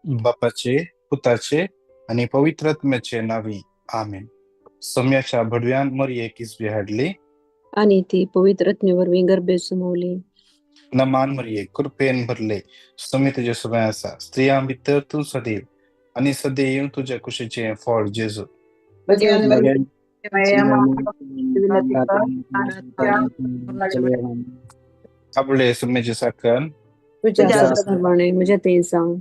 बापाचे, पुताचे आणि पवित्रात्म्याचे नावी आमेन. सौम्याच्या भडव्यान मरिये किसबी हाडली. आणि ती पवित्र रत्नेवर गर्भे सुमवली. नमान मरिये कृपेन भरले, स्वामी तुझे सभा असा. स्त्रिया भितर तू सदैव आणि सदैव तुझ्या कुशीचे फळ जेजू. आपले सुमेचे साखन तुझ्या सर्वांनी म्हणजे ते सांग.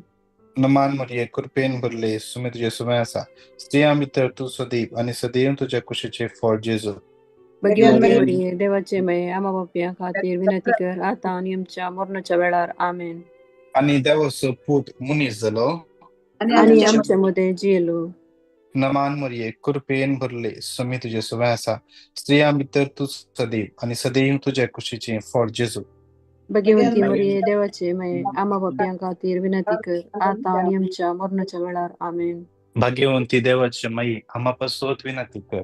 नमान मरिये कृपेन भरले, स्वामी तुझे सभा असा. स्त्रिया भितर तू सदैव आणि सदैव तुझ्या कुशीचे फळ जेजू. मरिये देवाचे मये आम्हा बापिया खातीर विनंती कर आता आणि आमच्या मरणाच्या वेळार आमेन. आणि देवाचं पूत मुनीस झालो आणि आमच्या मध्ये जियलो. नमान मरिये कृपेन भरले, स्वामी तुझे सभा असा. स्त्रिया भितर तू सदैव आणि सदैव तुझ्या कुशीचे फळ जेजू. भगवंती मरिये देवाचे मये आम्हा बापिया खातीर विनंती कर आता आणि आमच्या मरणाच्या वेळार आमेन. भाग्यवंती देवाची माई आम्हापासून विनंती कर.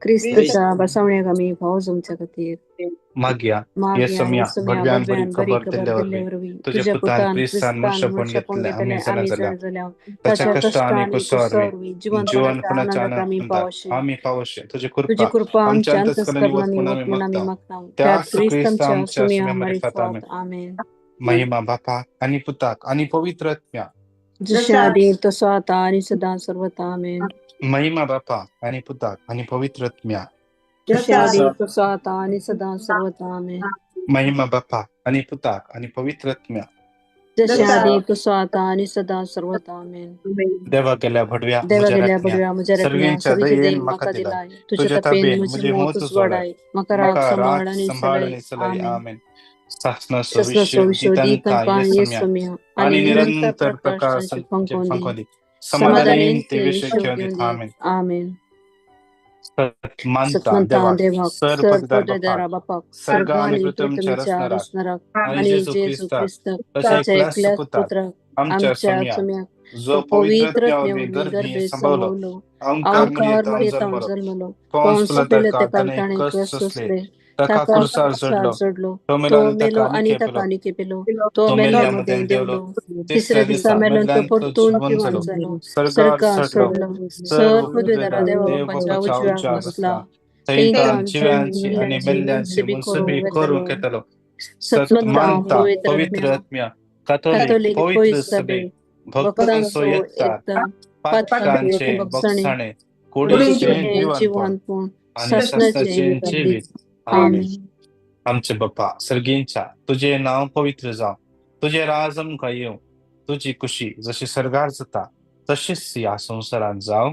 ख्रिस्ताच्या बसवण्यागामी भाव तुमच्या खातीर माग्या येसम्या भडव्यान बरी खबर दिल्यावर तुझ्या पुतान ख्रिस्तान मनुष्यपण घेतले आम्ही जण झाल्या. त्याच्या कष्ट आणि कुसरवी जीवनपणाचा आनंद आम्ही पावशे. तुझी कृपा आमच्या अंतस्करणाने मागता. त्या ख्रिस्त आमच्या सुम्यामध्ये खात आमेन. महिमा बापा आणि पुताक आणि पवित्र आत्म्या जसे आधी तसं आता आणि सदा सर्वता आमेन. महिमा बापा आणि पुताक आणि पवित्र आत्म्या जसे आधी तसं आता आणि सदा सर्वता आमेन. महिमा बापा आणि पुताक आणि पवित्र आत्म्या जसे आधी तसं आता आणि सदा सर्वता आमेन. देवा गेल्या भडव्या मुझे सर्वांच्या दयेन माका दिलाय. तुझ्या तपेन मुझे मोतच वडाय. माका राग सांभाळणी सलई आमेन. आणि निरंतर प्रकाश पंखोली समाधानी ते विषय आमेन. मानता देवा सरपददार बापा सर्ग आणि पृथ्वीच्या रचणारा आणि येशू ख्रिस्त त्याच्या एकल्याच पुत्र आमच्या सम्या जो पवित्र गर्भी संभवलो अंकार येताऊन जन्मलो पौंस पिलाते कालताणे कष्ट सोसले ताका क्रूसार जडलो तो मेलो आणि ताका निके पेलो तो मेल्यामध्ये देवलो तिसऱ्या दिवसा मेलो तो परतून जिवंत झालो सरकार सोडलो सर पृथ्वीदारा देवा बापाच्या उजव्याक बसला सैतांची आणि मेल्ल्यांची मुनसबी करू केतलो सत्मंता पवित्र आत्म्या कातोलिक पवित्र सभे भक्तांचो एकता पातकांचे बक्षणे कुडीचे जीवनपूर्ण आणि शास्त्राचे जीवित आमेन. आमचे बाप्पा सर्गींच्या तुझे नाव पवित्र जाव, तुझे राज आमकां येव, तुझी खुशी जशी सरगार जाता तशीच या संसारात जाव.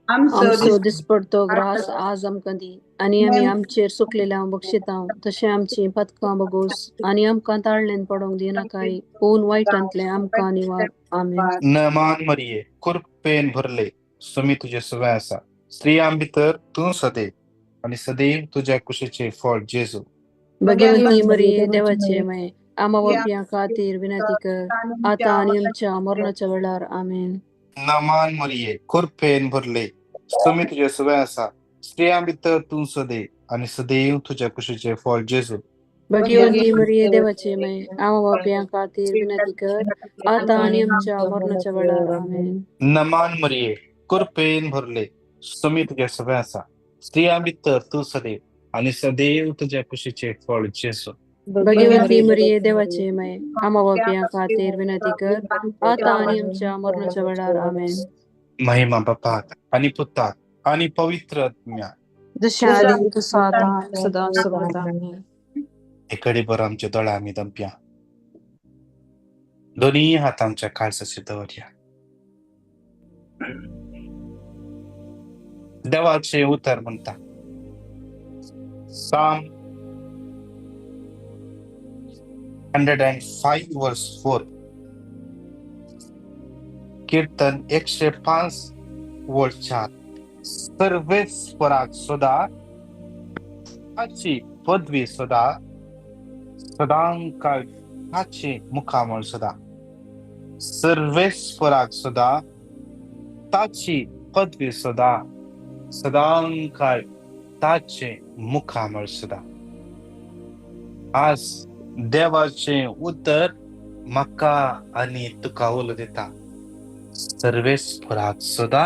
आमचो दिसपडतो ग्रास आज आमकां दी आणि आम्ही आमचेर सुकलेल्या बक्षितांव तशें आमची पथकां बगोस आणि आमकां ताळलेन पडोंक दिनाकाय ऊन वायटांतले आमकां निवार आमेन. नमान मरिये कृपेन भरले, स्वामी तुझे सवय आसा. स्त्रियां भितर तू सदैव आणि सदैव तुझ्या कुशीचे फळ जेजू. भगवंती मरिये देवाचे मये आम्हा बापिया खातीर विनंती कर आता आणि आमच्या मरणाच्या वेळार आमेन. नमान मरिये कृपेन भरले, स्वामी तुझे सवय आसा. स्त्रियां भितर तू सदैव आणि सदैव तुझ्या कुशीचे फळ जेजू. भगवंती मरिये देवाचे मये आम्हा बापिया खातीर विनंती कर आता आणि आमच्या मरणाच्या वेळार आमेन. नमान मरिये कृपेन भरले, स्वामी तुझे सवय आसा. स्त्रियां भितर तू सदैव आणि सदैव तुझ्या कुशीचे फळ जेजू. भगवंती मरिये देवाचे मये आम्हा बापिया खातीर विनंती कर आता आणि आमच्या मरणाच्या वेळार आमेन. महिमा बापाक आणि पुताक आणि पवित्र आत्म्या जशे आधी तसं आता सदा सर्वदा आमेन. एकडे बरं आमच्या दोळा आम्ही दंप्या दोन्ही हात आमच्या काळजाचे दवरया. देवाचे उतर म्हणता Psalm 105 verse 4 कीर्तन 105 वर्ष 4 सर्वेच पराग सदा आची पदवी सदा सदांकाळ आची मुखामळ सदा सर्वेच पराग सदा ताची पदवी सदा सदांकाळ ताचे मुखामळ सदा. आज देवाचे उत्तर मका आणि तुका उलो देता. सर्वेस्पराक सुद्धा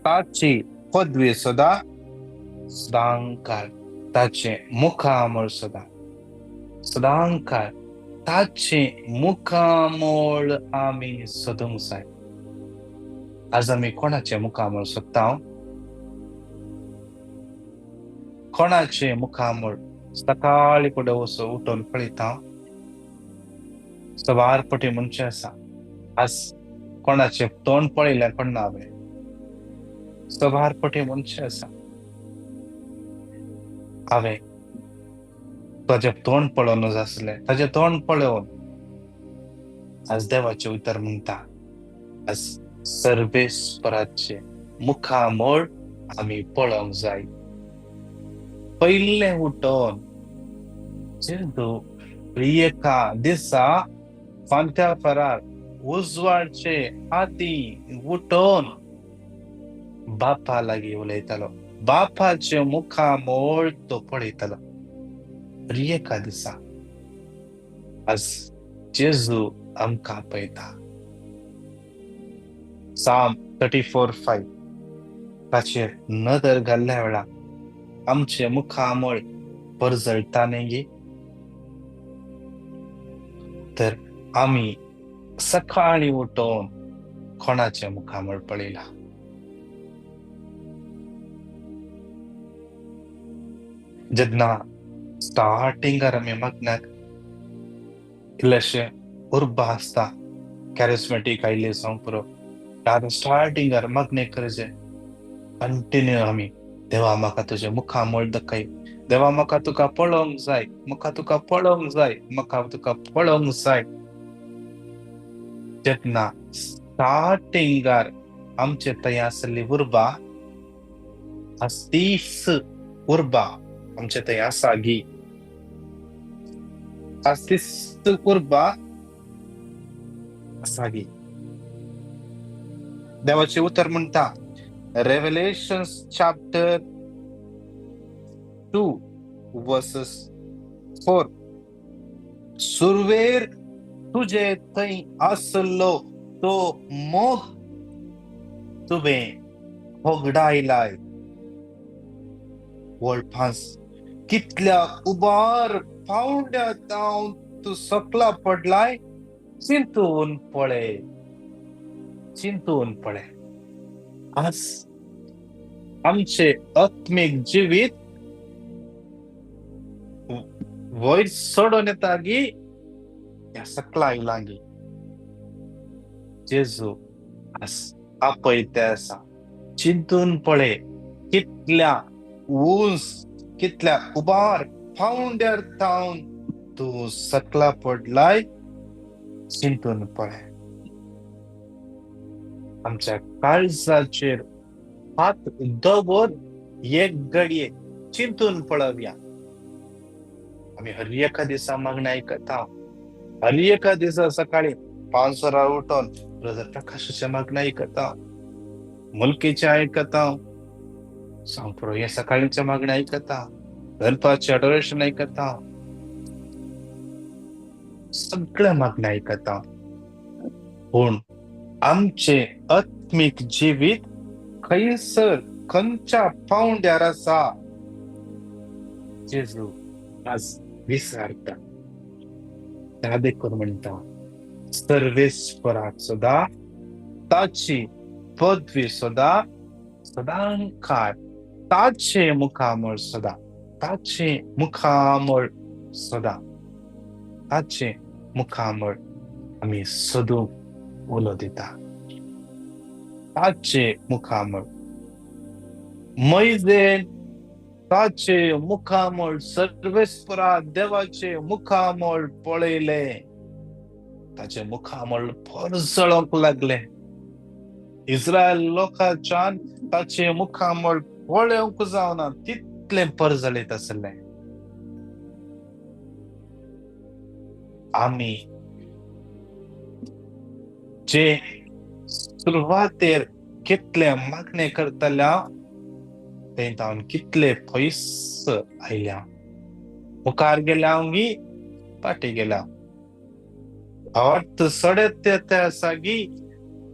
ताची पदवी सुद्धा सदांकाळ ताचे मुखामळ सदांकाळ ताचे मुखामळ आम्ही सोदूंक जाय. आज आम्ही कोणाचे मुखामळ सोदता? कोणाचे मुखामळ सकाळी फुडें उठून पळयता? सवारपटी मनशां आसा. आज कोणाचे तोंड पळयल्यार पडना हांवें. सवारपटी मनशां आसा. हांवें ताजें तोंड पळोवनूच आसलें. ताजें तोंड पळोवन आज देवाचें उतर म्हणटा, आज सर्वेस्पराचे मुखामळ आमी पळोवंक जाय. पयलें उठोन जेजू एका दिसा फांत्या फरार उजवाडचे आदीं उठोन बापा लागीं उलयतालो. बापाचे मुखामळ तो पळयतालो. एका दिसा आज जेजू आमकां आपयता. Psalm 34:5 ताचेर नदर घाल्ल्या वेळा आमचे मुखामळ परजळता न्ही. तर आमी सकाळी उठोन कोणाचे मुखामळ पळयला? जेन्ना स्टार्टिंगार आमी मग्नाक इल्लेशे उर्बा आसता, कॅरिस्मेटीक आयले जावं पुरो, स्टार्टिंगार मग्ने करचे कंटिन्यू आमी देवा म्हाका तुजे मुखामळ दाखय, देवा म्हाका तुका पळोवंक जाय, म्हाका तुका पळोवंक जाय, म्हाका तुका पळोवंक जाय. जेन्ना स्टार्टिंगार आमचे थंय आसली उर्बा, आज तीच उर्बा आमचे थंय आसा गी. आज तीच उर्बा आसा गी. देवाचे उतर म्हणटा Revelations chapter 2 verses 4. सुरवेर तुजे थंय आसलो तो मोग तुवें होगडायलाय. वळपास कितल्या उबार पावंड्यात तू सकला पडलाय. चिंतून पळय. आज आमचे आत्मिक जिवीत वयर सोडून येता गी ह्या सकला लागीं. जेजू आज आपयते आसा. चिंतून पळय, कितल्या उंच, कितल्या उबार पावंड्यार तू सकला पडलाय. चिंतून पळय. आमच्या काळजाचेर हात दवर एक घडये चिंतून पळोवया. आमी हर एका दिसा मागणी आयकता. हर एका दिसा सकाळी 5 वरां उठोन ब्रदर प्रकाशाचे मागणी आयकता, मुलकेचे आयकता, सांगपुरो हे सकाळीचे मागणी आयकता, गणपाचे अडोरेशन आयकता, सगळ्या मागणी आयकता. पूण आमचे आत्मिक जिवीत खंयसर खंयच्या पावंड्यार आसा जेजू आज विचारता. त्या देखून म्हणटा सर्वेस्पराक सुद्धा ताची पदवी सुद्धा सदांकाळ ताचे मुखामळ सुद्धा ताचे मुखामळ आमी सोदूंक उलो दिता. ताचे मुखामळ मैजेन ताचे मुखामळ सर्वेस्परा देवाचे मुखामळ पळयले. ताचे मुखामळ परजळोंक लागले. इस्रायल लोकांच्यान ताचे मुखामळ पळोवंक जावना तितले परजळीत आसले. आमी जे सुरवातेर कितले मागणे करतल्या ते जावन कितले पयस आयल्या. मुखार गेल्या गी फाटी गेल्या. अर्थ सडत येता आसा गी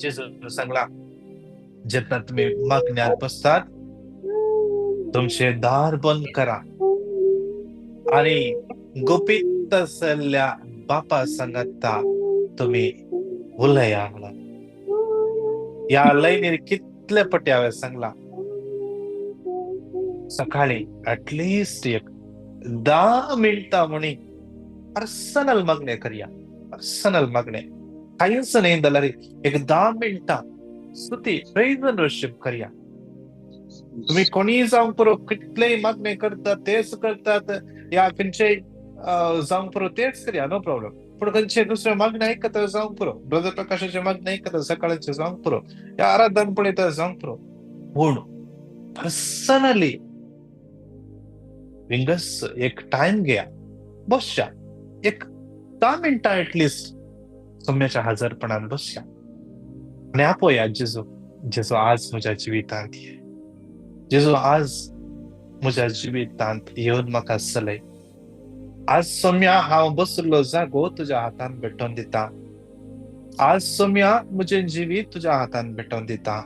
जेजू सांगला जेव्हा तुम्ही मागण्यात बसतात तुमचे दार बंद करा आणि गुपित असलेल्या बापा सांगता तुम्ही उलया या लयनीर कितले पट्यावे सांगला सकाळी ऍटलिस्ट एक 10 मिनिटं म्हणी पर्सनल मागणे करूया. पर्सनल मागणे काहीच नाही झालं रे, एक 10 मिनिटं स्तुती प्रेज अँड वर्शिप करूया. तुम्ही कोणी जाऊन पुरो कितलेही मागणे करतात तेच करतात या खंयचे जाऊन पुरो तेच करूया, नो प्रॉब्लेम. पण खंयचे दुसरे मागणे ऐकत जाऊन पुरो, ब्रदर प्रकाशाचे मागणे ऐकत सकाळचे जाऊन पुरो, या आराधन पण येतात जाऊन पुरो. पण पर्सनली विंगस एक टाइम घ्या, बसच्या एक 10 मिनिटं ऍटलिस्ट सम्याच्या हजरपणात बसच्या आणि आपोया जेजू आज म्हज्या जिवितांत ये. जेजू आज म्हज्या जिवितांत येवन म्हाका चलय. आज सोम्या हांव बसलो जागो तुज्या हातान भेटोवन दिता. आज सोम्या म्हजें जिवीत तुज्या हातान भेटोवन दिता.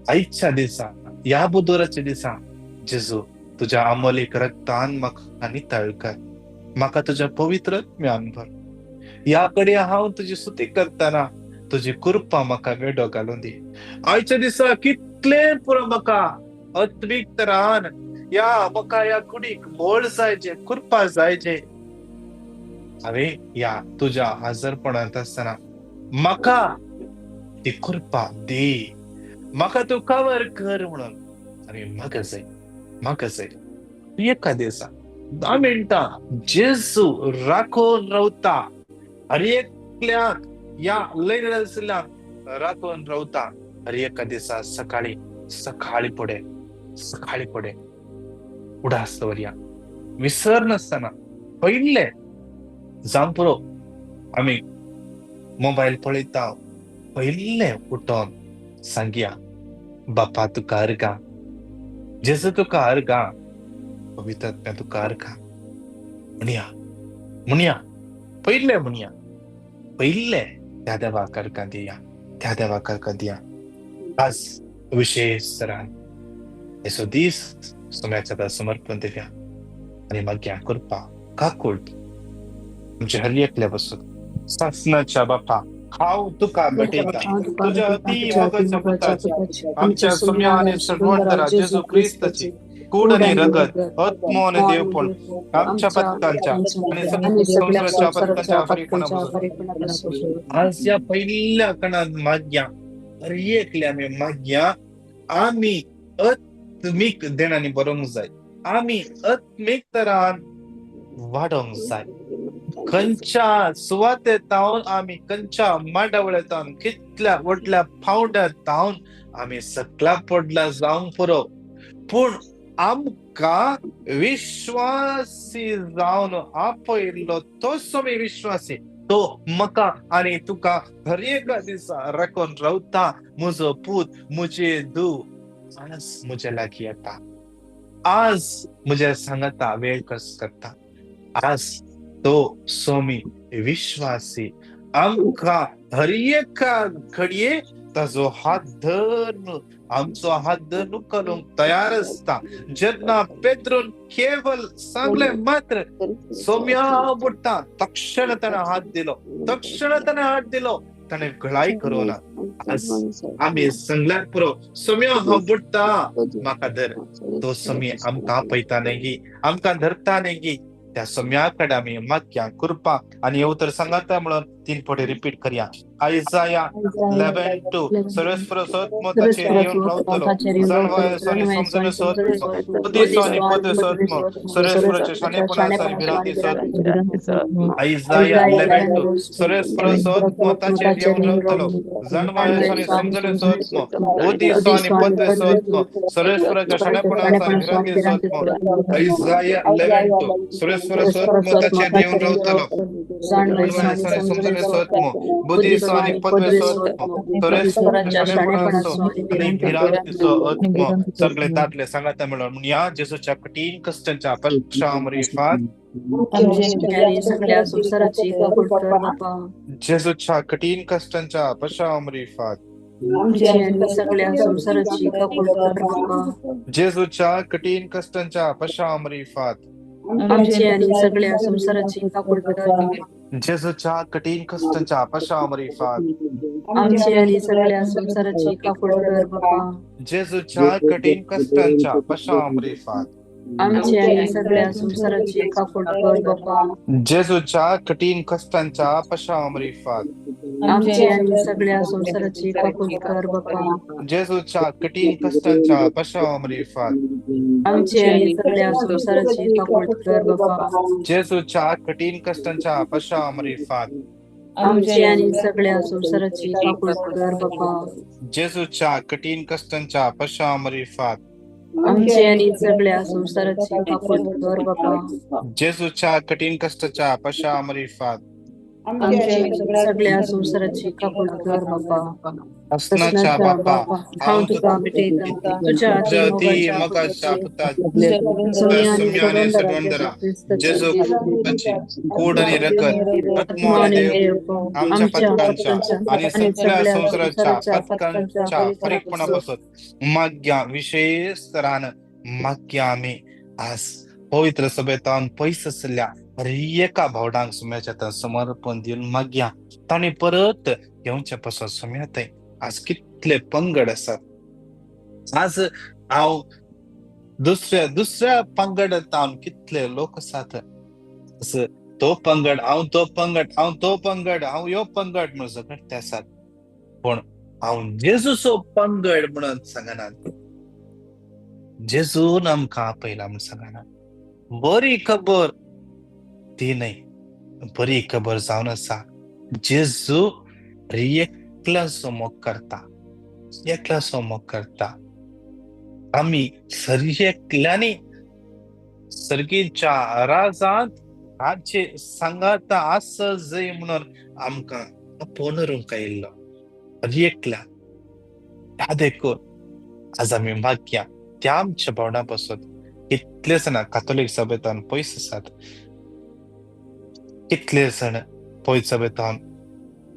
आयच्या दिसा या बुधवाराच्या दिसा जेजू तुझ्या अमोलीक रक्तान म्हाका नितळ कर. म्हाका तुज्या पवित्र आत्म्यान भर. या कडे हांव तुजी स्तुती करतना तुजी कृपा म्हाका वेडो घालून दी. आयच्या दिसा कितले पुरो म्हाका अत्वीक तरान म्हाका या कुडीक मोळ जायचे, कृपा जायचे. हांवें या तुज्या हजरपणांत आसतना म्हाका ती कृपा दी. म्हाका तूं कवर कर म्हणून आनी म्हाका जाय एका दिसा 10 मिनिटं जेजू राखून रावता. हर एकल्याक या लयनसल्याक राखून रावता. हर एका दिसा सकाळी पुढे उडास दवरया. विसर नासतना पयले जावं पुरो आमी मोबायल पळयता पयले उठोन सांगया बापा तुका अर्गा, जेजू तुका अर्गा, पवित्र आत्म्या तुका अर्गा म्हणया पयले त्या देवाक अर्गा दिया. आज विशेष तरान येसो दीस सोम्याच्या समर्पण दिव्या आणि मागया कृपा काकूळ तुमच्या हर एकल्या बसून सासनाच्या बापा हांव तुका भेटयता तुझ्या अति मोगाच्या पुताची आमच्या सोम्या आणि सर्वोत्तरा जेजू ख्रिस्ताची कूड आणि रगत आत्मो आणि देवपण आमच्या पतकांच्या आणि संसाराच्या पतकांच्या आफरीपणापासून आज या पहिल्या कणात माग्या हर एकल्या आमी माग्या आमी आत्मीक देणांनी बरोवंक जाय. आमी आत्मीक तरान वाडोवंक जाय. खंयच्या सुवातेतावन आमी खंयच्या मांडावळेतावन कितल्या व्हडल्या फावंड्यातावन आमी सकला पडला जावंक पुरो, पूण आमकां विश्वासी जावन आपयल्लो तो सोमी विश्वासी तो म्हाका आनी तुका हर एका दिसा राखून रावता. म्हजो पूत म्हजे धूव आज म्हज्या लागीं येता. आज म्हज्या सांगता वेळ कस करता. आज तो सोमी विश्वासी आमकां हर एका घडये ताजो हात धरून आमचो हात धरून करूंक तयार असता. जेन्ना पेद्रोन केवळ सांगले मात्र सोम्या बुडटा तक्षण ताणें हात दिलो ताणें घळाई करोना. आज आमी सांगल्यार पुरो सोम्या हांव बुडटा म्हाका धर. तो सोमी आमकां पळयता न्ही, आमकां धरता न्ही. त्या सोम्या कडेन आमी मागया कृपा आणि उतर सांगाता म्हणून 3 फावटी रिपीट करया. आयजाया 11:2 सर्वेस्पर सोत्मो ताचेर येवन रावतलो. जाणवायसो आनी समजणे सोत्मो बुद्धीसो आनी पद सोत्मो सर्वेस्पराच्या शाणेपणासान विरांती सोत्मो. आयजाया 11:2 सर्वेस्पर सोत्मो ताचेर येवन रावतलो. जाणवायसो आनी समजणे सोत्मो बुद्धीसो आनी पद सोत्मो सर्वेस्पराच्या शाणेपणासान विरांती सोत्मो. आयजाया 11:2 सर्वेस्पर सोत्मो ताचेर येवन रावतलो. जाणवायसो आनी समजणे पदवेसोत्मो बुद्धिसो आणि पदवेसोत्मो परस्पराच्या शाणेपणासो आणि भिरांतीचो आत्मो सगळे तातले सांगाता मिळून या जेसूच्या कठीण कष्टांच्या पश्चामरिफात आणि सगळ्या संसाराची काकूळ कर बापा जेसूच्या कठीण कष्टांच्या पश्चामरिफात आणि सगळ्या संसाराची काकूळ कर बापा जेसूच्या कठीण कष्टांच्या पश्चामरिफात आमची आणि सगळ्या संसाराची काकूळ कर जेसूच्या कठीण कष्टांच्या पश्चामरिफात आमची आणि सगळ्या संसाराची काकूळ कर बापा जेसूच्या कठीण कष्टांच्या पश्चामरिफात आमची आणि सगळ्या संसाराची काकूळ कर बापा जेसूच्या कठीण कष्टांच्या पश्चामरिफात आमची आणि सगळ्या संसाराची काकूळ कर बापा जेसूच्या कठीण कष्टांच्या पश्चामरिफात आमची आणि सगळ्या संसाराची काकूळ कर बापा जेसूच्या कठीण कष्टांच्या पश्चामरिफात आमची आणि सगळ्या संसाराची काकूळ कर बापा जेसूच्या कठीण कष्टांच्या पश्चामरिफात आमची आणि सगळ्या संसाराची काकूळ कर बापा जेसूच्या कठीण कष्टाच्या पश्चामरिफात आमची आणि सगळ्या संसाराची काकूळ कर बापा असनाच्या बापा हांव तुका भेटयता तुझ्या ती मगाच्या सुम्याने सडवंदरा जेजू ख्रिस्ताची कूड आणि रगत आत्मा आणि देव आमच्या पथकांच्या आणि सगळ्या संसाराच्या पथकांच्या फरकपणापासून माग्या विशेष तरान माग्या आम्ही आज पवित्र सभेतान पयस असल्या एका भावडांक सुम्याच्या समर्पण दिवन माग्या ताणी परत येवच्या पासून सुम्यात आज कितले पंगड असतात आज हांव दुसऱ्या पंगडात हांव कितले लोक आसात तो पंगड हांव तो पंगड हांव यो पंगड म्हणून सगळे ते आसात पण हांव जेजूचो पंगड म्हणून सांगनात जेजून आमकां आपयला म्हणून सांगनात बरी खबर ती नाही बरी खबर जावन आसा जेजू एकला सोमोग करता आम्ही एकल्यानी सर्गीच्या राजांत राजे सांगात आस जय म्हणून आमकां पोनरूंक आयिल्लो एकल्या ह्या देखून आज आम्ही मागया त्या आमच्या भावना पासून कितले जण कातोलीक सभेतान पयस आसात कितले जण पयस सभेतान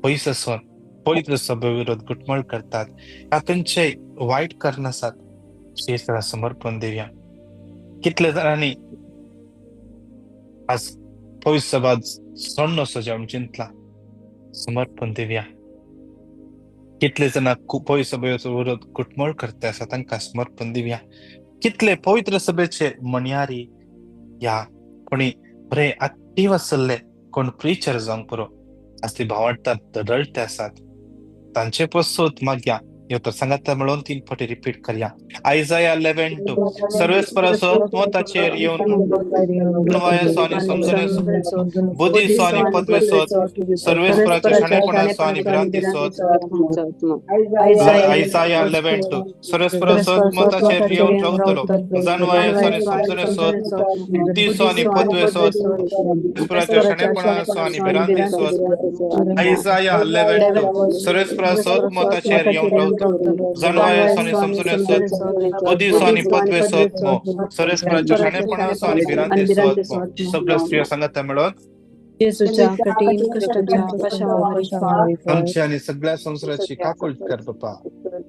पयस आसून पवित्र सभे विरोध गुटमळ करतात तांचे वाईट कर्ण आसात शेषला समर्पण देऊया कितले जणांनी आज पवित्र सभा सोडणं सजावून चिंतला समर्पण देऊया कितले जण पवित्र सभेचो विरोध गुटमळ करता आसा तांकां समर्पण दिवया कितले पवित्र सभेचे मणयारी या कोणी बरे ऍक्टिव्ह आसले कोण प्रिचर जावंक पुरो आज ती भावाडटात रडते आसात तांचे पसोत मागया ह्यो तर सांगाता मिळून 3 फावटी रिपीट करया आयजाया 11:2 सर्वेस्पराचो मोताचेर येवन नवायसो आणि समजूनेसो बुद्धीसो आणि पदवेसो सर्वेस्पराच्या शाणेपणाचो आणि भ्रांतीसो आयजाया 11:2 सर्वेस्पराचो मोताचेर येवन रावतलो जानवायसो आणि समजूनेसो बुद्धीसो आणि पदवेसो सर्वेस्पराच्या शाणेपणाचो आणि भ्रांतीसो आयजाया 11:2 सर्वेस्पराचो मोताचेर येवन रावतलो जानवायसो आणि समजूनेसो बुद्धीसो आणि पदवेसो सर्वेस्पराच्या शाणेपणाचो आणि भ्रांतीसो सगळ्या स्त्रिया सांगाता मिळून जेजूच्या कठीण कष्टाच्या पश्चातापात आमची आणि सगळ्या संसाराची काकूळ कर बापा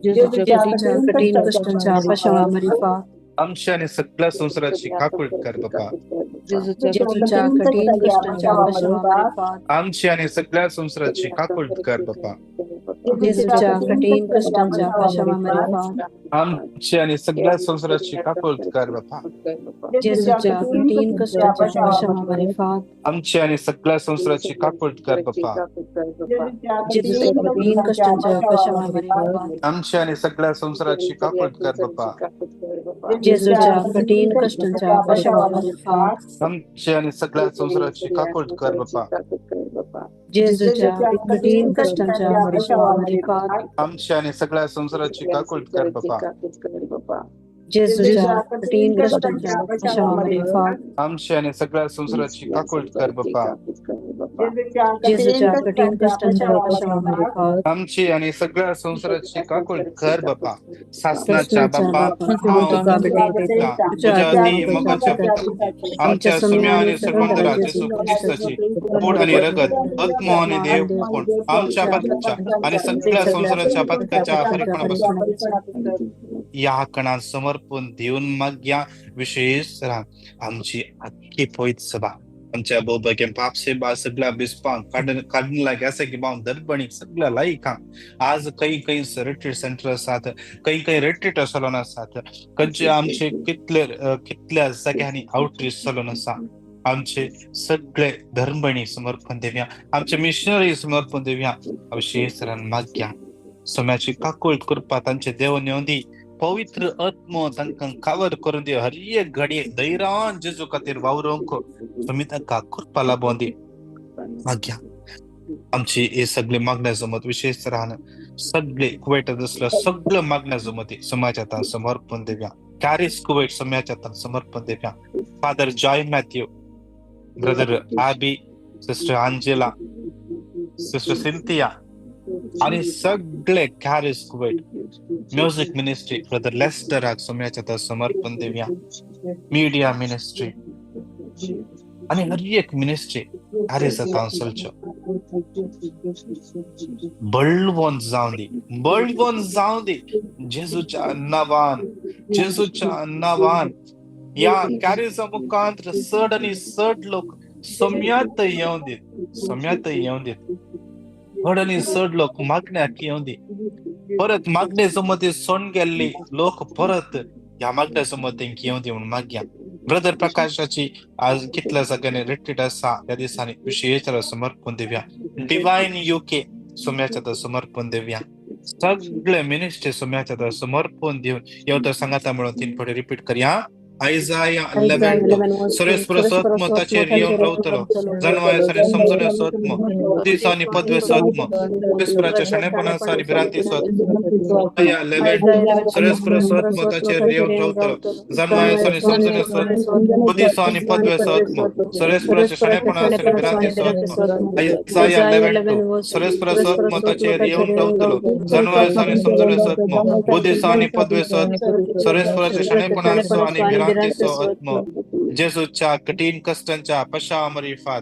जेजूच्या कठीण कष्टाच्या पश्चातापात आमची आणि सगळ्या संसाराची काकूळ कर बापा जेजूच्या कठीण कष्टाच्या पश्चातापात आमची आणि सगळ्या संसाराची काकूळ कर बापा जेजूच्या कठीण कष्टाच्या पश्चातापात आमची आणि सगळ्या संसाराची काकूळ कर बापा जेजूच्या कठीण कष्टाच्या पश्चातापात आमची आणि सगळ्या संसाराची काकूळ कर बापा जेजूच्या कठीण कष्टाच्या पश्चातापात आमची आणि सगळ्या संसाराची काकूळ कर बापा जेजूच्या कठीण कष्टाच्या पश्चातापात आमची आणि सगळ्या संसाराची काकूळ कर बापा जेजूच्या कठीण कष्टाच्या पश्चातापात आमची आणि सगळ्या संसाराची काकूळ कर बापा जेजूच्या कठीण कष्टांच्या कशामध्ये फार आमची आणि सगळ्या संसाराची काकूळ कर बाप्पा. जेजूच्या कठीण कष्टांच्या कशामध्ये फार आमची आणि सगळ्या संसाराची काकूळ कर बाप्पा. शासनाच्या बाप्पा तुका बेटे तुझ्या आधी मगाच्या आमच्या सम्या आणि सर्वंतरा जेसू ख्रिस्ताची पोट आणि रगत आत्मा आणि देव कोण आमच्या पदकाच्या आणि सगळ्या संसाराच्या पदकाच्या हरिपणापासून या कणात समर्पण देऊन मग या विशेष आमची अख्खी पोईत सभा आमच्या बोबके पापसे बा सगळ्या बिस्पां काढून लागे असं की बाम दरबणी सगळ्या लाईका आज काही रिट्रीट सेंटर असतात काही रिट्रीट सलोन असतात कंचे आमचे कितल्या जाग्यांनी आउटरीच सलोन असा आमचे सगळे धर्मबणी समर्पण देऊया आमचे मिशनरी समर्पण देऊया विशेष माग्या सोम्याची काकूळ कृपा तांचे देव नेवंदी पवित्र आत्म तांकां कावर करून दे हर एक घडी दैरान जेजू खातीर वावरूंक तुम्ही तांकां कृपा लाभोवन दी माग्या आमची हे सगळे मागण्या जमत विशेष तरान सगळे कुवेटात असल्या सगळं मागण्या जमती समाजात समर्पण देव्या कॅरिस कुवेट समाजात समर्पण देव्या father Joy Matthew brother Abi sister Angela sister Cynthia आणि सगळे Charis Kuwait music ministry brother Lester समाजात समर्पण देव्या मीडिया मिनिस्ट्री आणि हर एक मिनिस्ट्री कॅरिस काउन्सिलच्या बळवून जाऊन दे जेजूच्या नावान या कॅरिसा मुखांतर सड आणि सड लोक सम्यात येऊन देत हड आणि सड लोक मागण्या येऊन दे परत मागणे मध्ये सोन गेल्ले लोक परत या मागण्या मध्ये येऊन दे म्हणून माग्या ब्रदर प्रकाशाची आज कितल्या जाग्याने रिट्रीट असा या दिवसांनी विशेष समर्पण देऊया डिवाइन युके सोम्याच्या समर्पण देऊया सगळे मिनिस्ट्री सोम्याच्या समर्पण देऊन एवढं सांगाता मिळून 3 पडे रिपीट करूया आयजाया 11 सरेस्पर सत्म ताचेर येवन रावतलो जनवायासारी समजले सत्म दिसांनी पदवे सत्म क्रिस्पराच्या शणेपणासारी भिरांती सत्म आया 11 सरेस्पर सत्म ताचेर येवन रावतलो जनवायासारी समजले सत्म दिसांनी पदवे सत्म सरेस्पराच्या शणेपणासारी भिरांती सत्म आया 11 सरेस्पर सत्म ताचेर येवन रावतलो जनवायासारी समजले सत्म दिसांनी पदवे सत्म सरेस्पराच्या शणेपणासारी जेजूच्या कठीण कष्टांच्या पश्चामरीफात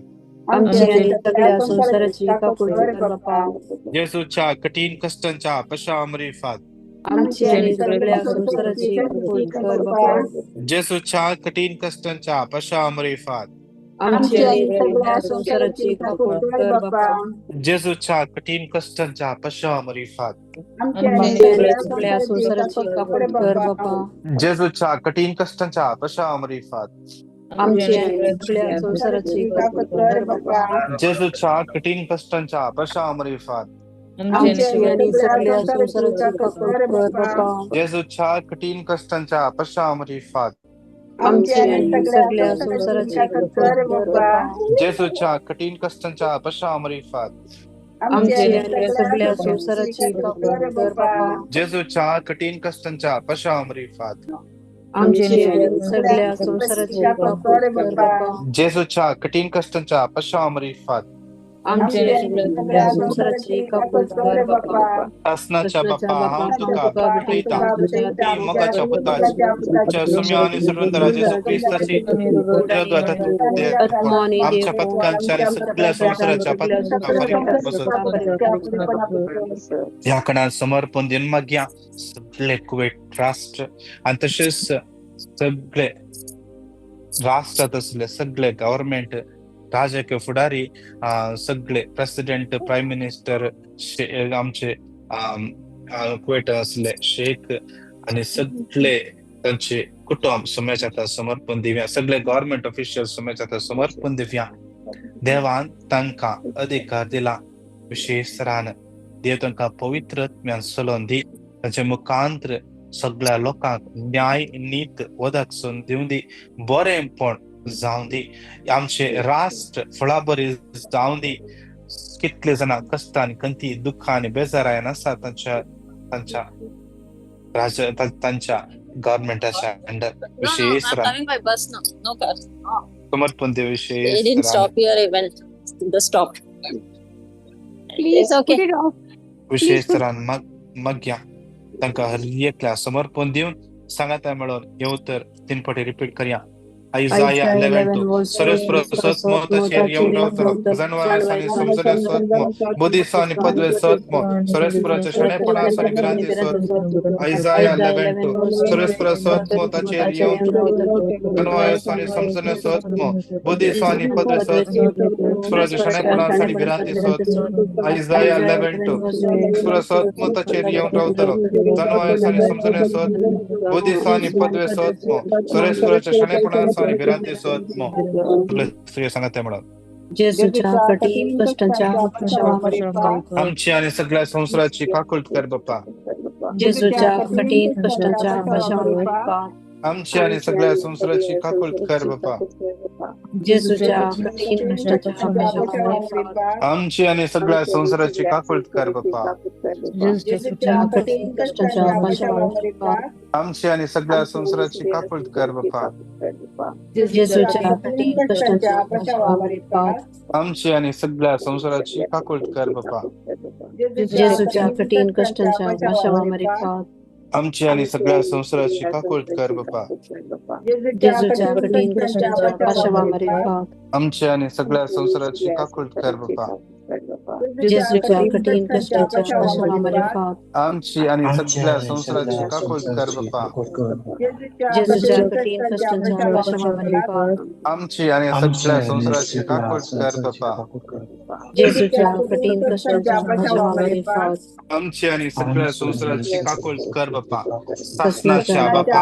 जेजूच्या कठीण कष्टांच्या पश्चामरीफात जेजूच्या कठीण कष्टांच्या पश्चामरीफात जेजूच्या कठीण कष्टांच्या पश्चामरीफात जेजूच्या कठीण कष्टांच्या पश्चामरीफात जेजूच्या कठीण कष्टांच्या पश्चामरीफात जेजूच्या कठीण कष्टांच्या पश्चामरीफात जेजूच्या कठीण कष्टांच्या पश्चामरीफात जेजूच्या कठीण कष्टांच्या पश्चामरीफात जेजूच्या कठीण कष्टांच्या पश्चामरीफात असनाच्या बाप्पा हांव तुका भेटयता ती मोगाच्या पुताच्या सम्या आणि सर्वंतरा जेजू ख्रिस्ताची रगत आमच्या पदकांच्या आणि सगळ्या संसाराच्या पदकांवर या कणात समर्पण देऊन माग्या सगळे कुवेट राष्ट्र आणि तसेच सगळे राष्ट्रात असले सगळे गव्हर्नमेंट राजकीय फुडारी सगळे प्रेसिडेंट प्राईम मिनिस्टर आमचे कुवेट असले शेख आणि सगळे त्यांचे कुटुंब समाजात समर्पण देऊया सगळे गव्हर्नमेंट ऑफिशियल समाजात समर्पण देऊया देवान तांकां अधिकार दिला विशेष रान देव तांकां पवित्र आत्म्यान चलोवन दी तांचे मुखांतर सगळ्या लोकांक न्याय नीत वदक सोन दिवन दी बरेंपण जाऊन दी आमचे राष्ट्र फळाबरी जाऊन दी कितले जण कष्टांनी दुःखाने बेजारायन आसा तांच्या गव्हर्नमेंटाच्या अंडर No, no, विशेष I'm रान coming by bus now. No car. समर्पण दे They विशेष didn't रान stop here. I went to the stop. Please It's okay. put it off. विशेष put- रान मग घ्या तांकां हर एकल्या समर्पण दिवन सांगाता मेळोन येऊ तर 3 फावटी रिपीट करया आयजाया 11:2 सरस्वरसोत्मो ताचेर येवन रावतलो जनवास आनी समजणे सोत्मो बुद्धिस आनी पदवे सोत्मो सरस्वराच्या शणेपणास आनी विरांती सोत्मो आयजाया 11:2 सरस्वरसोत्मो ताचेर येवन जनवास आनी समजणे सोत्मो बुद्धिस आनी पदवे सोत्मो सरस्वराच्या शणेपणास आनी विरांती सोत्मो आयजाया 11:2 सरस्वरसोत्मो ताचेर येवन रावतलो जनवास आनी समजणे सोत्मो बुद्धिस आनी पदवे सोत्मो सरस्वराच्या शणेपणास आनी विरांती सोत्मो तुला सांगते म्हणून जेजूच्या कठीण कष्टाच्या पाशावर आमची आणि सगळ्या संसाराची काकुळत कर बाप्पा जेजूच्या कठीण कष्टाच्या पाशावर आमची आणि सगळ्या संसाराची काकुळत कर बाप्पा जेजूच्या कठीण कष्टाच्या पाशावर आमची आणि सगळ्या संसाराची काकुळत कर बाप्पा जेजूच्या कठीण कष्टाच्या पाशावर आमची आणि सगळ्या संसाराची काकुळत कर बाप्पा जेजूच्या कठीण कष्टाच्या पाशावर आमची आणि सगळ्या संसाराची काकुळत कर बाप्पा जेजूच्या कठीण कष्टाच्या पाशावर आमची आणि सगळ्या संसाराची काकुळत कर बाप्पा जेजूच्या कठीण कष्टाच्या पाशावर आमची आणि सगळ्या संसाराची काकुळत कर बाप्पा जेजूच्या कठीण कष्टाच्या पाशावर आमची आणि सगळ्या संसाराची काकुळत कर बाप्पा जेजूच्या कठीण कष्टाच्या पाशावर आमची आणि सगळ्या संसाराची काकुळत कर बाप्पा जेजूच्या कठीण कष्टाच्या पाशावर आमची आणि सगळ्या संसाराची काकुळत कर बाप्पा शासनाच्या बाप्पा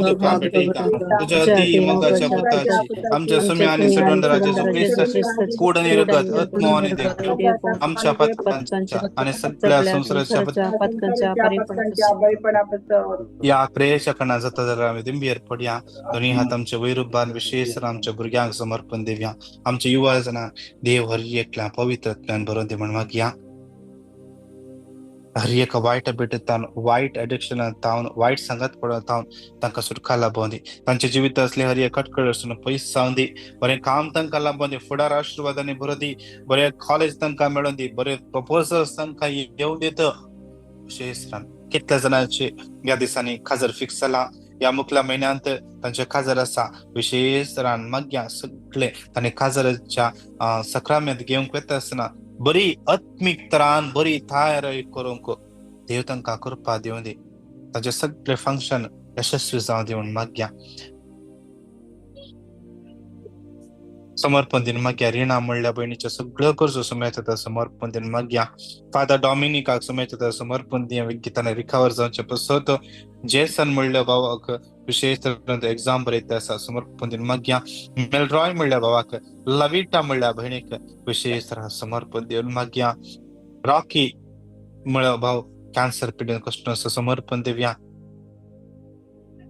तुका भेटेका तुझ्या ती मगाच्या पुताची आमच्या समय आणि सडवंडराच्या जो ख्रिस्त कूड आणि रगत आत्मा आणि देव आमच्या पत्कांच्या आणि सगळ्या संसाराच्या पत्कांच्या या प्रेयच्या कणा जाता जाल्यार आमी दिंबी पडया दोन्ही हात आमच्या वैरुबान विशेष आमच्या भुरग्यांक समर्पण देवया आमच्या युवा जना देव हर एकल्या पवित्रत्वान बरोवन दे म्हण मागया हर एक वाईट हॅबिटांत वाईट एडिक्शनांत तावन वाईट संगत पडत तावन तांकां सुटका लाभोवन दी तांच्या जिवित असले हर एक कटकळ आसून पयस जावन दी बरें काम तांकां लाभोवन दी फुडार आशिर्वादांनी भर दी बरें कॉलेज तांकां मेळोवन दी बरें प्रपोजल्स तांकां येवं दित विशेष कितल्या जणांचे ह्या दिसांनी खाजर फिक्स जाला या मुखल्या महिन्यांत तांचे खाजर आसा विशेष तरान मागया सगळे तांणी खाजराच्या सक्रामेंत घेवंक येता आसतना बरी आत्मीक तरान बरी तयारी करूंक देव तांकां कृपा दिवं दी तांचे सगळे फंक्शन यशस्वी जावं दिवन मागया समर्पण दिन मागया रिणा म्हणल्या बहिणीच्या सगळ्यो गरजो सुमेत समर्पण दिन मागया फादर डॉमिनिकाक सुमेत समर्पण दिया विगीताने रिकवर जावचे पसत जेसन म्हणल्या भावाक विशेष एक्झाम बरयता आसा समर्पण दिन मागया मेलरॉय म्हणल्या भावाक लविटा म्हणल्या बहिणीक विशेष समर्पण दिवन मागया रॉकी म्हणल्या भाव कॅन्सर पिडेन कष्ट समर्पण दिवया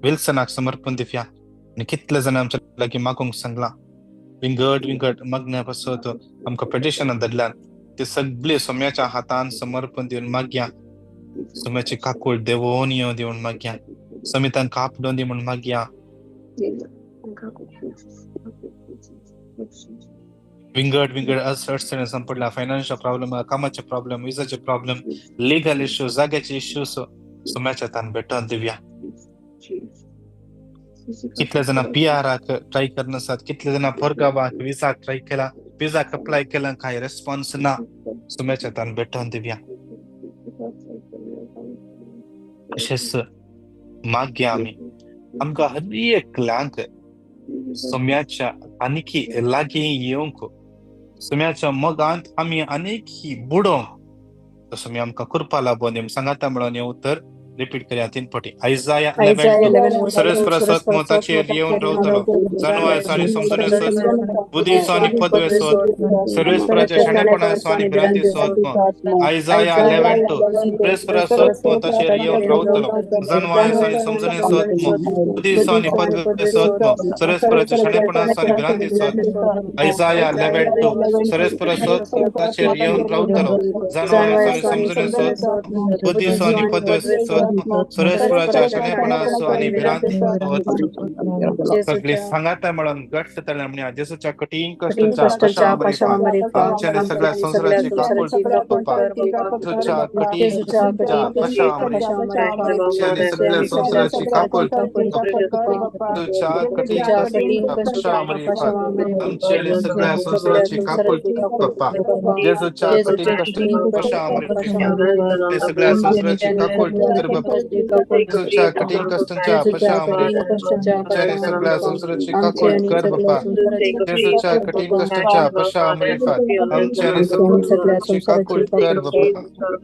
विल्सनाक समर्पण दिवया आणि कितले जण आमच्या लागीं मागूंक सांगला विंगड मग्न बसत आमकां पेटिशन धरल्यान ते सगळे सोम्याच्या हातान समर्पण दिवन मागया सोम्याची काकूळ देवोन येवन दिवन मागया समितान कापडोन दी म्हण मागया विंगड अडचणी संपडला फायनान्शियल प्रॉब्लेम कामाचे प्रॉब्लेम विजाचे प्रॉब्लेम लिगल इश्यू जाग्याचे इश्यूज सोम्याच्या हातान भेटोन दिवया कितले जण PR ट्राय करनात कितले जण परगावाक विजा ट्राय केला विजाक अप्लाय केला काय रेस्पॉन्स ना सोम्याच्या हातान भेटोन दिवया अशेंच मागया आमी आमकां हर एकल्यांक सोम्याच्या आनीकी लागीं येवंक सोम्याच्या मोगांत आमी आनीकी बुडोवंक सोम्या आमकां कृपा लाभोवन दी सांगाता म्हणून येवं तर रिपीट करया 3 फावटी आयजाया 11:2 सरस्वरसत मोताचेर येवन रावतलो जनवास आनी समजण्यासत बुद्धीसो आनी पदवेसत सर्वेस्पराच्या शणेपणासो आनी भ्रांती सोत आयजाया 11:2 सरस्वरसत मोताचेर येवन रावतलो जनवास आनी समजण्यासत बुद्धीसो आनी पदवेसत सर्वेस्पराच्या शणेपणासो आनी भ्रांती सोत आयजाया 11:2 सरस्वरसत मोताचेर येवन रावतलो जनवास आनी समजण्यासत बुद्धीसो आनी पदवेसत सुरेशपुराच्या शनेपणा असो आणि भिरांती सगळी सांगाता म्हणून गट तळ्या म्हणे जेसूच्या कठीण कष्टाच्या पशामरी आमच्या सगळ्या संसाराची काकूळ पप्पा जेसूच्या कठीण कष्टाच्या पशामरी सगळ्या संसाराची काकूळ जेसूच्या कठीण कष्टाच्या पशामरी आमच्या सगळ्या संसाराची काकूळ पप्पा जेसूच्या कठीण कष्टाच्या पशामरी सगळ्या संसाराची काकूळ कर बाप्पा जेसूच्या कठीण कष्टाच्या पशामरी सगळ्या संसाराची काकूळ कर बाप्पा जेसूच्या कठीण कष्टाच्या पशामरी आमच्या संसाराची काकूळ कर बाप्पा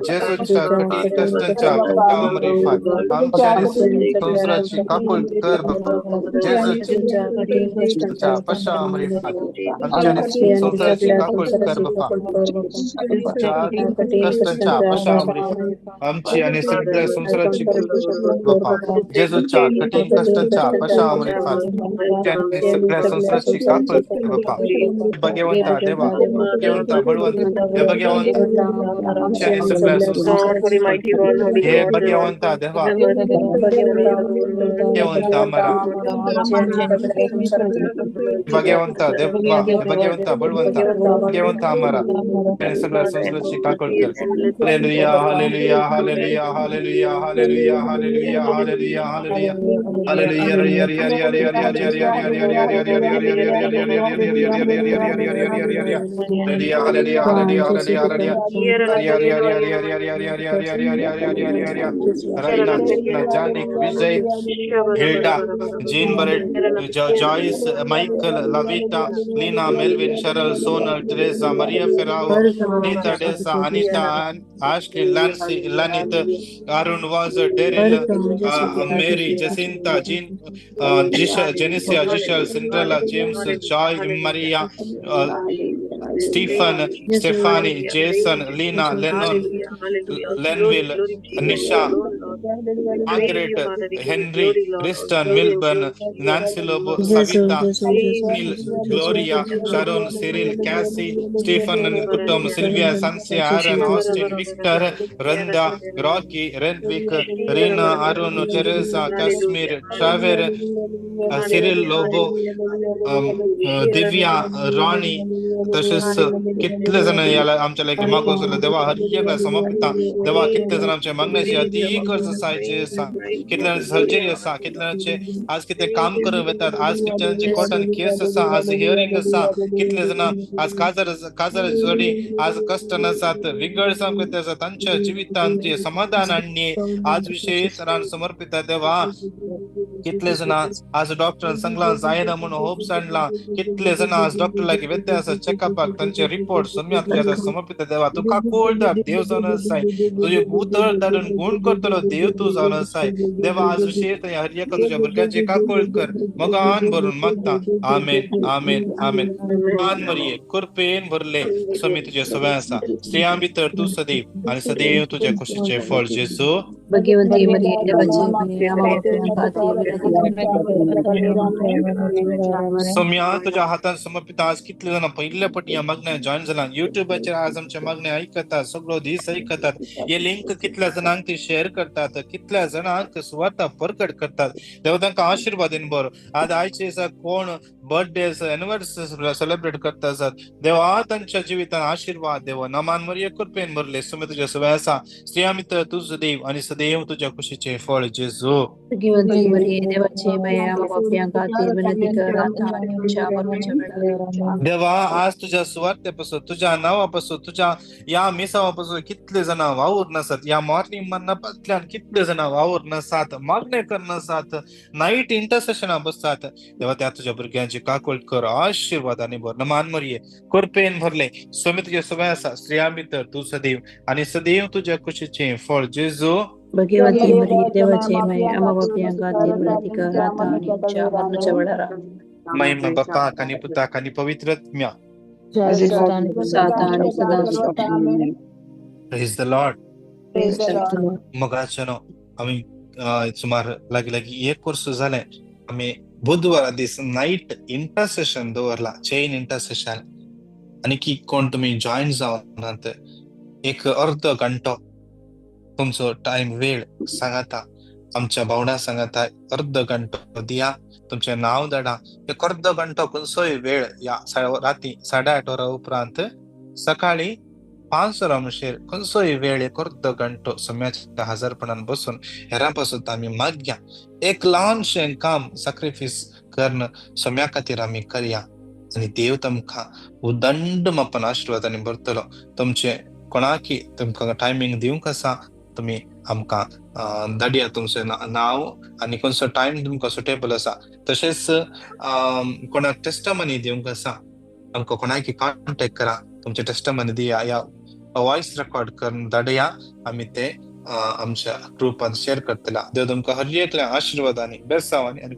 जेसूच्या कठीण कष्टाच्या पशामरी आमच्या संसाराची काकूळ कर बाप्पा जेसूच्या कष्टाच्या पशामरी आमच्या संसाराची काकूळ कर बाप्पा कष्टाच्या पशामरी आमची आणि सगळ्या संसाराची बाप्पा जेसूच्या कठीण कष्टाच्या पशामरी सगळ्या संसाराची काकूळ कर बाप्पा भगवंता देवा भगवंता बळवंत हे भगवंता आणि सगळ्या हे भगवंता देवा भगवंता आम्हाला भगवंता देवा भगवंता बळवंता भगवंता आम्हाला आणि सगळ्या संसाराची काकूळ कर hallelujah hallelujah hallelujah hallelujah hallelujah hallelujah hallelujah Vijay Hilda Jean Barrett Joyce Michael Lavita Leena Melvin Sheryl Sonal Teresa Maria Ferrao Neeta D'Sa Anita Ashley Lancy लानित Arun Vaz Daryl Mary Jacinta Jean जेनिसिया जिशल Cinderella James Joy Maria Stephen Stephanie Jason Leena Lennon लेनविल Nisha Margaret Henry Kristen Milburn Nancy Lobo Savita Neil Gloria Sharon Cyril Casey Stephen कुटुंब Sylvia सन्सिया Aaron Austin Victor रंदा Rocky Renwick Reena Arun Teresa Kashmir Trevor Cyril Lobo Divya Rani तसेच कितले जण याला आमच्या लायक मागून सोडलं देवा हर एक समर्पिता देवा कितले जण आमच्या मागण्याची अति खर्च सायचे कितल्यांचे सर्जरी असा कितल्यांचे आज किती काम करून येतात आज कितल्यांचे कॉटन केस असा आज हिअरिंग असा कितले जण आज काजार जोडी आज कष्ट नसात विगळ सांगत असतात त्यांच्या जीवितांचे समाधान आणणे आज विषयी तरान समर्पित देवा कितले जण आज डॉक्टर संगला जायना म्हणून होप्स आणला कितले जण आज डॉक्टरला की व्यत्यास चेकअप त्यांचे रिपोर्ट समर्पित समर्पित देवा तुका कोळदार देव जाऊन असाय तुझे भूतळ दाडून गुण करतलो देव तू जाऊन असाय देवा आज विषयी हर एक तुझ्या भुरग्याचे काकोळ कर मग आन भरून मागता आमेन आमेन आमेन आन मरिये कृपेन भरले स्वामी तुझे सवय असा स्त्रियां भितर तू सदैव आणि सदैव तुझ्या खुशीचे फळ जेसू भगवंती मरिये देवाची सोम्या तुझ्या हातात समर्पित आज कितले जण पहिल्या पटी मागण्या जॉईन झाला युट्यूबचे आज आमच्या मागण्या ऐकतात सगळं दिस ऐकतात हे लिंक कितल्या जणांक ते शेअर करतात कितल्या जणांक स्वतः प्रकट करतात देव तांका आशीर्वादीन बर आज आयचे कोण बर्थडे एनिव्हर्सरी सेलिब्रेट करतात देवा त्यांच्या जीवितान आशीर्वाद देव नमान मरिये कृपेन भरले सुमे तुझ्या सवय असा स्त्रिया मित्र तुझ देव आणि सदैव तुझ्या खुशीचे फळ जेजू भगवंती मरिये देवाची माया बाप्यांका विनंती कर आता आणि आमच्या मरणाच्या वेळेला देवा आज तुझ्या स्वार्थापासून तुझ्या नावापासून तुझ्या या मिसावापासून कितले जण वावर नसत या मॉर्निंग मधनं पतल्यान कितले जण वावर नसतात मागणे कर नसतात नाईट इंटरसेशन बसतात तेव्हा त्या तुझ्या भुरग्यांची काकूळ कर आशीर्वादाने भर नमान मरिये कृपेन भरले स्वामी तुझ्या सवय असा स्त्रिया मित्र तू सदैव आणि सदैव तुझ्या खुशीचे फळ जेजू भगवंती मरिये देवाची माया बाप्यांका विनंती कर आता आणि आमच्या मरणाच्या वेळेला महिमा बाप्पा आणि पुता आणि पवित्रत्म्या प्रेज द लॉर्ड मगाच्यानो आम्ही सुमार लागी एक वर्ष झालंय आम्ही बुधवार दिस नाईट इंटरसेशन दवरला चेन इंटरसेशन आणि की कोण तुम्ही जॉईन जावन एक अर्ध घंटो तुमचो टाइम वेळ सांगाता आमच्या भावना सांगाता अर्ध घंटो दिया तुमचे नाव धाडा एक अर्ध घंटो खंयचोय वेळ या राती 8:30 उपरांत सकाळी 5 वरांचेर खंयचोय वेळ एक अर्ध घंटो सम्याच्या हजरपणान बसून हेरांपासून आम्ही मागया एक ल्हानशें काम सॅक्रिफायस करणं सम्या खातीर आम्ही करया आणि देव तुमकां उदंड मापान आशिर्वादांनी भरतलो. तुमचे कोणाकी तुमकां टायमिंग दिवंक आसा तुम्ही आमकां धाडया तुमचें नाव आणि खंयचो टायम तुमकां सुटेबल आसा. तशेंच कोणाक टेस्टमनी दिवंक आसा आमकां कोणाकी कॉन्टॅक्ट करा तुमचे टेस्टमनी दिया या वॉइस रेकॉर्ड करून धाडया आम्ही ते आमच्या ग्रुपान शेअर करतला. देव तुमकां हर एकल्या आशिर्वादांनी बेसावांनी आणि